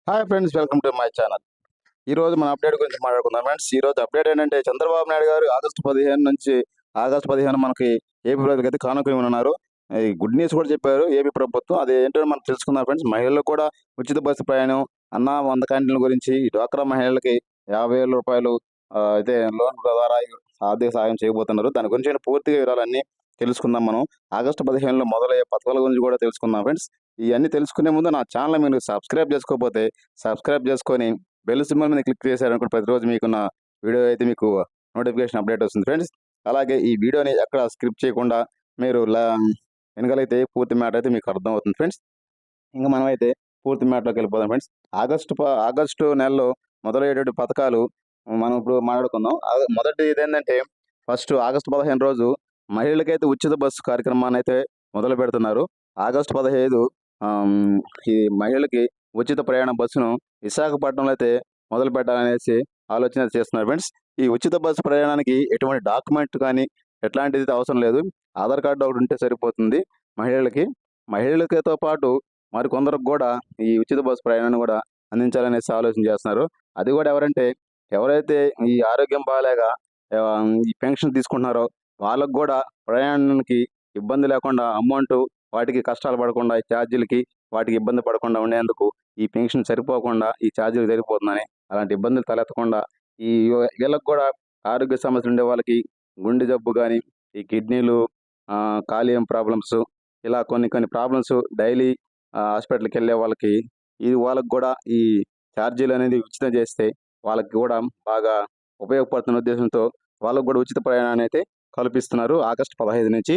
Hi friends, welcome to my channel. ఈ రోజు మన అప్డేట్ గురించి మాట్లాడుకుందాం ఫ్రెండ్స్. ఈ రోజు అప్డేట్ ఏంటంటే చంద్రబాబు నాయుడు గారు ఆగస్టు 15 మనకి ఏపీ ప్రజలకు అయితే కానుక ఇవ్వనున్నారు. ఈ గుడ్ న్యూస్ కూడా చెప్పారు ఏపీ ప్రభుత్వం. అది ఏంటో మనం తెలుసుకుందాం ఫ్రెండ్స్. మహిళలకు కూడా ఉచిత బస్సు ప్రయాణం, అన్న 100 క్యాంటీన్ల గురించి, ఈ డ్వాక్రా మహిళలకి 50,000 రూపాయలు అయితే లోన్ ద్వారా ఆర్థిక సహాయం చేయబోతున్నారు. దాని గురించి పూర్తిగా వివరాలన్నీ తెలుసుకుందాం మనం. ఆగస్టు 15లో మొదలయ్యే పథకాల గురించి కూడా తెలుసుకుందాం ఫ్రెండ్స్. ఇవన్నీ తెలుసుకునే ముందు నా ఛానల్ మీరు సబ్స్క్రైబ్ చేసుకోకపోతే సబ్స్క్రైబ్ చేసుకొని బెల్ సింబల్ మీద క్లిక్ చేశారనుకో ప్రతిరోజు మీకున్న వీడియో అయితే మీకు నోటిఫికేషన్ అప్డేట్ వస్తుంది ఫ్రెండ్స్. అలాగే ఈ వీడియోని ఎక్కడ స్క్రిప్ట్ చేయకుండా మీరు వినగలిగితే పూర్తి మ్యాటర్ అయితే మీకు అర్థమవుతుంది ఫ్రెండ్స్. ఇంకా మనమైతే పూర్తి మ్యాటర్లోకి వెళ్ళిపోదాం ఫ్రెండ్స్. ఆగస్టు నెలలో మొదలయ్యేటువంటి పథకాలు మనం ఇప్పుడు మాట్లాడుకుందాం. మొదటి ఇదేంటంటే ఫస్ట్ ఆగస్టు 15 రోజు మహిళలకైతే ఉచిత బస్సు కార్యక్రమాన్ని అయితే మొదలు పెడుతున్నారు. ఆగస్టు 15 ఈ మహిళలకి ఉచిత ప్రయాణ బస్సును విశాఖపట్నంలో అయితే మొదలు పెట్టాలనేసి ఆలోచన చేస్తున్నారు ఫ్రెండ్స్. ఈ ఉచిత బస్సు ప్రయాణానికి ఎటువంటి డాక్యుమెంట్ కానీ ఎట్లాంటిది అవసరం లేదు. ఆధార్ కార్డు ఒకటి ఉంటే సరిపోతుంది మహిళలతో పాటు మరి కొందరికి కూడా ఈ ఉచిత బస్సు ప్రయాణాన్ని కూడా అందించాలనేసి ఆలోచన చేస్తున్నారు. అది కూడా ఎవరైతే ఈ ఆరోగ్యం బాగాలేక ఈ పెన్షన్ తీసుకుంటున్నారో వాళ్ళకు కూడా ప్రయాణానికి ఇబ్బంది లేకుండా అమౌంట్ వాటికి కష్టాలు పడకుండా ఈ ఛార్జీలకి వాటికి ఇబ్బంది పడకుండా ఉండేందుకు ఈ పెన్షన్ సరిపోకుండా ఈ ఛార్జీలు సరిపోతుందని అలాంటి ఇబ్బందులు తలెత్తకుండా వీళ్ళకి కూడా ఆరోగ్య సమస్యలు ఉండే వాళ్ళకి గుండె జబ్బు కానీ ఈ కిడ్నీలు కాలేయం ప్రాబ్లమ్స్ ఇలా కొన్ని ప్రాబ్లమ్స్ డైలీ హాస్పిటల్కి వెళ్ళే వాళ్ళకి వాళ్ళకి కూడా ఈ ఛార్జీలు అనేది ఉచితం చేస్తే వాళ్ళకి కూడా బాగా ఉపయోగపడుతున్న ఉద్దేశంతో వాళ్ళకు కూడా ఉచిత ప్రయాణాన్ని అయితే కల్పిస్తున్నారు ఆగస్టు 15 నుంచి.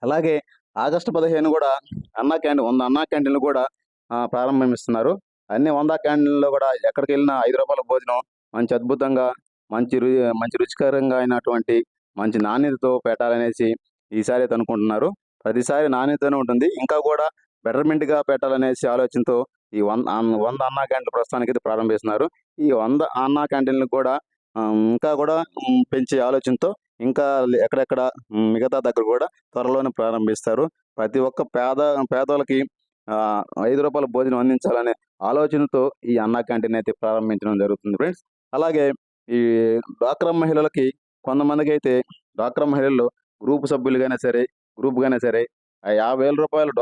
అలాగే ఆగస్టు 15 కూడా 100 అన్నా క్యాంటీన్లు కూడా ప్రారంభిస్తున్నారు. అన్ని 100 క్యాంటీన్లో కూడా ఎక్కడికి వెళ్ళినా ₹5 భోజనం మంచి అద్భుతంగా మంచి రుచికరంగా అయినటువంటి మంచి నాణ్యతతో పెట్టాలనేసి ఈసారి అయితే అనుకుంటున్నారు. ప్రతిసారి నాణ్యతనే ఉంటుంది, ఇంకా కూడా బెటర్మెంట్గా పెట్టాలనేసి ఆలోచనతో ఈ 100 అన్నా క్యాంటీన్లు ప్రస్తుతానికి అయితే ప్రారంభిస్తున్నారు. ఈ 100 అన్నా క్యాంటీన్లు కూడా ఇంకా కూడా పెంచే ఆలోచనతో ఇంకా ఎక్కడెక్కడ మిగతా దగ్గర కూడా త్వరలోనే ప్రారంభిస్తారు. ప్రతి ఒక్క పేదోళ్ళకి ₹5 భోజనం అందించాలనే ఆలోచనతో ఈ అన్నా క్యాంటీన్ అయితే ప్రారంభించడం జరుగుతుంది ఫ్రెండ్స్. అలాగే ఈ డ్వాక్రా మహిళలకి కొంతమందికి అయితే డ్వాక్రా మహిళల్లో గ్రూప్ సభ్యులుగానే సరే గ్రూప్గానే సరే ₹50,000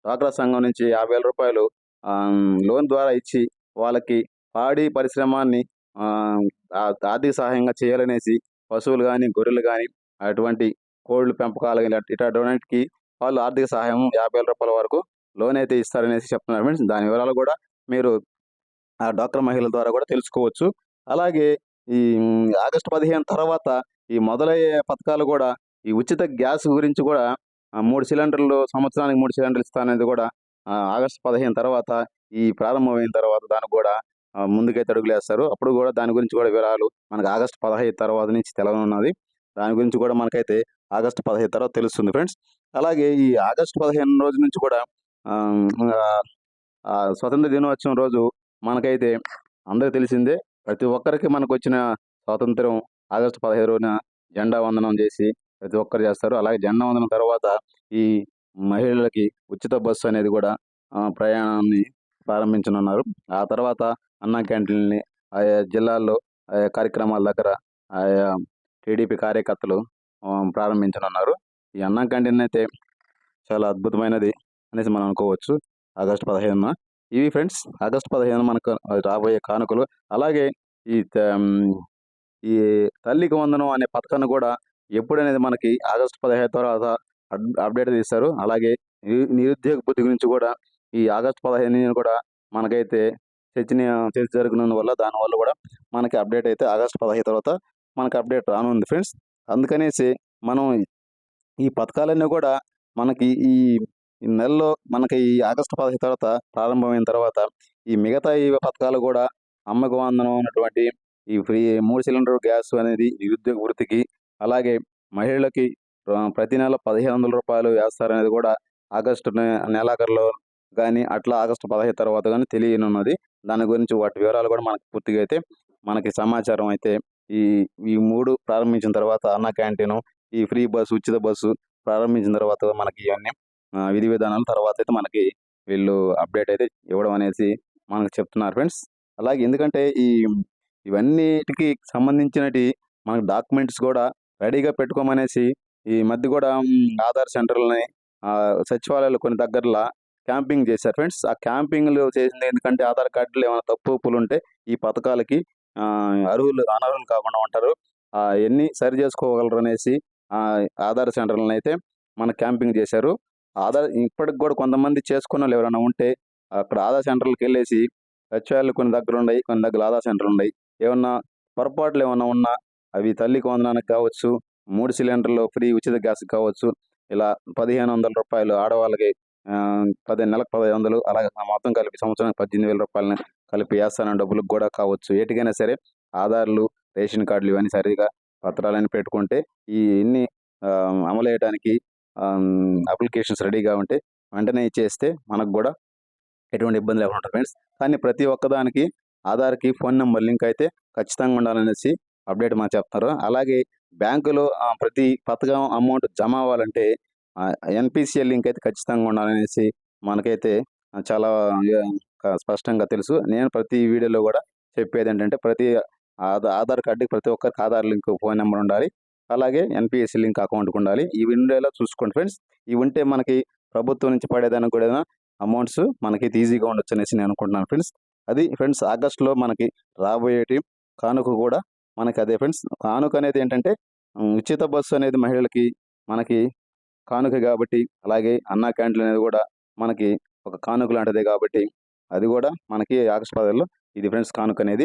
డ్వాక్రా సంఘం నుంచి ₹50,000 లోన్ ద్వారా ఇచ్చి వాళ్ళకి పాడి పరిశ్రమాన్ని ఆర్థిక సహాయంగా చేయాలనేసి పశువులు కానీ గొర్రెలు కానీ అటువంటి కోళ్ళు పెంపకాలు కానీ ఇటువంటికి వాళ్ళు ఆర్థిక సహాయం ₹50,000 వరకు లోన్ అయితే ఇస్తారనేసి చెప్తున్నారు ఫ్రెండ్స్. దాని వివరాలు కూడా మీరు ఆ డ్వాక్రా మహిళల ద్వారా కూడా తెలుసుకోవచ్చు. అలాగే ఈ ఆగస్టు 15 తర్వాత ఈ మొదలయ్యే పథకాలు కూడా ఈ ఉచిత గ్యాస్ గురించి కూడా 3 సిలిండర్లు సంవత్సరానికి 3 సిలిండర్లు ఇస్తాననేది కూడా ఆగస్టు 15 తర్వాత ఈ ప్రారంభమైన తర్వాత దానికి కూడా ముందుకైతే అడుగులేస్తారు. అప్పుడు కూడా దాని గురించి కూడా వివరాలు మనకు ఆగస్టు 15 తర్వాత నుంచి తెలవనున్నది. దాని గురించి కూడా మనకైతే ఆగస్టు 15 తర్వాత తెలుస్తుంది ఫ్రెండ్స్. అలాగే ఈ ఆగస్టు 15 రోజు నుంచి కూడా స్వతంత్ర దినోత్సవం రోజు మనకైతే అందరికీ తెలిసిందే, ప్రతి ఒక్కరికి మనకు వచ్చిన స్వాతంత్రం ఆగస్టు 15 రోజున జెండా వందనం చేసి ప్రతి ఒక్కరు చేస్తారు. అలాగే జెండా వందనం తర్వాత ఈ మహిళలకి ఉచిత బస్సు అనేది కూడా ప్రయాణాన్ని ప్రారంభించనున్నారు. ఆ తర్వాత అన్నా క్యాంటీన్ని ఆయా జిల్లాల్లో ఆయా కార్యక్రమాల దగ్గర ఆయా టీడీపీ కార్యకర్తలు ప్రారంభించనున్నారు. ఈ అన్నా క్యాంటీన్ అయితే చాలా అద్భుతమైనది అనేసి మనం అనుకోవచ్చు ఆగస్టు 15న. ఇవి ఫ్రెండ్స్ ఆగస్టు 15 మనకు రాబోయే కానుకలు. అలాగే ఈ తల్లికి వందనం అనే పథకాన్ని కూడా ఎప్పుడనేది మనకి ఆగస్టు 15 తర్వాత అప్డేట్ తీస్తారు. అలాగే నిరుద్యోగ బుద్ధి గురించి కూడా ఈ ఆగస్టు 15 కూడా మనకైతే చర్చ జరుగుతున్నందువల్ల దానివల్ల కూడా మనకి అప్డేట్ అయితే ఆగస్టు 15 తర్వాత మనకి అప్డేట్ రానుంది ఫ్రెండ్స్. అందుకనేసి మనం ఈ పథకాలన్నీ కూడా మనకి ఈ నెలలో మనకి ఈ ఆగస్టు 15 తర్వాత ప్రారంభమైన తర్వాత ఈ మిగతా ఈ పథకాలు కూడా అమ్మకు వందనం ఉన్నటువంటి ఈ ఫ్రీ 3 సిలిండర్ గ్యాస్ అనేది నిరుద్యోగ వృత్తికి, అలాగే మహిళలకి ప్రతి నెల ₹1,500 వేస్తారనేది కూడా ఆగస్టు నెలాఖరులో కానీ అట్లా ఆగస్టు 15 తర్వాత కానీ తెలియనున్నది. దాని గురించి వాటి వివరాలు కూడా మనకు పూర్తిగా అయితే మనకి సమాచారం అయితే ఈ 3 ప్రారంభించిన తర్వాత అన్నా క్యాంటీను, ఈ ఫ్రీ బస్సు ఉచిత బస్సు ప్రారంభించిన తర్వాత మనకి ఇవన్నీ విధి విధానాల తర్వాత అయితే మనకి వీళ్ళు అప్డేట్ అయితే ఇవ్వడం అనేసి మనకు చెప్తున్నారు ఫ్రెండ్స్. అలాగే ఎందుకంటే ఇవన్నిటికి సంబంధించినటి మనకు డాక్యుమెంట్స్ కూడా రెడీగా పెట్టుకోమనేసి ఈ మధ్య కూడా ఆధార్ సెంటర్లని సచివాలయాలు కొన్ని దగ్గరలో క్యాంపింగ్ చేశారు ఫ్రెండ్స్. ఆ క్యాంపింగ్లు చేసింది ఎందుకంటే ఆధార్ కార్డులో ఏమైనా తప్పు ఒప్పులు ఉంటే ఈ పథకాలకి అనర్హులు కాకుండా ఉంటారు. ఎన్ని సరి చేసుకోగలరు అనేసి ఆధార్ సెంటర్లను అయితే మన క్యాంపింగ్ చేశారు. ఆధార్ ఇప్పటికి కూడా కొంతమంది చేసుకున్న ఎవరైనా ఉంటే అక్కడ ఆధార్ సెంటర్లకు వెళ్ళేసి సచివాలయాలు కొన్ని దగ్గర ఉన్నాయి, కొన్ని దగ్గర ఆధార్ సెంటర్లు ఉన్నాయి. ఏమన్నా పొరపాట్లు ఏమన్నా ఉన్నా అవి తల్లికి వందనానికి కావచ్చు, 3 సిలిండర్లు ఫ్రీ ఉచిత గ్యాస్ కావచ్చు, ఇలా రూ. 1,500 ఆడవాళ్ళకి, నెలకు 1,500 అలాగే మొత్తం కలిపి సంవత్సరానికి 18,000 కలిపి వేస్తానన్న డబ్బులకు కూడా కావచ్చు. ఏటికైనా సరే ఆధార్లు, రేషన్ కార్డులు ఇవన్నీ సరిగా పత్రాలన్నీ పెట్టుకుంటే ఇన్ని అమలు చేయడానికి అప్లికేషన్స్ రెడీగా ఉంటే వెంటనే ఇచ్చేస్తే మనకు కూడా ఎటువంటి ఇబ్బంది లేకుండా ఉంటుంది ఫ్రెండ్స్. కానీ ప్రతి ఒక్కదానికి ఆధార్కి ఫోన్ నెంబర్ లింక్ అయితే ఖచ్చితంగా ఉండాలనేసి అప్డేట్ మాకు చెప్తున్నారు. అలాగే బ్యాంకులో ప్రతి పథకం అమౌంట్ జమ అవ్వాలంటే ఎన్పిసిఎల్ లింక్ అయితే ఖచ్చితంగా ఉండాలనేసి మనకైతే చాలా స్పష్టంగా తెలుసు. నేను ప్రతి వీడియోలో కూడా చెప్పేది ఏంటంటే ప్రతి ఆధార్ కార్డుకి ప్రతి ఒక్కరికి ఆధార్ లింక్ ఫోన్ నెంబర్ ఉండాలి. అలాగే ఎన్పిఎస్సి లింక్ అకౌంట్కి ఉండాలి. ఇవి ఉండేలా చూసుకోండి ఫ్రెండ్స్. ఇవి ఉంటే మనకి ప్రభుత్వం నుంచి పడేదానికి కూడా అమౌంట్స్ మనకి ఈజీగా ఉండొచ్చు అనేసి నేను అనుకుంటున్నాను ఫ్రెండ్స్. అది ఫ్రెండ్స్ ఆగస్టులో మనకి రాబోయేటి కానుక కూడా మనకి అదే ఫ్రెండ్స్. కానుక అనేది ఏంటంటే ఉచిత బస్సు అనేది మహిళలకి మనకి కానుక కాబట్టి, అలాగే అన్నా క్యాంటీన్ అనేది కూడా మనకి ఒక కానుక లాంటిదే కాబట్టి అది కూడా మనకి ఆగస్టు 10లో ఇది ఫ్రెండ్స్ కానుక అనేది.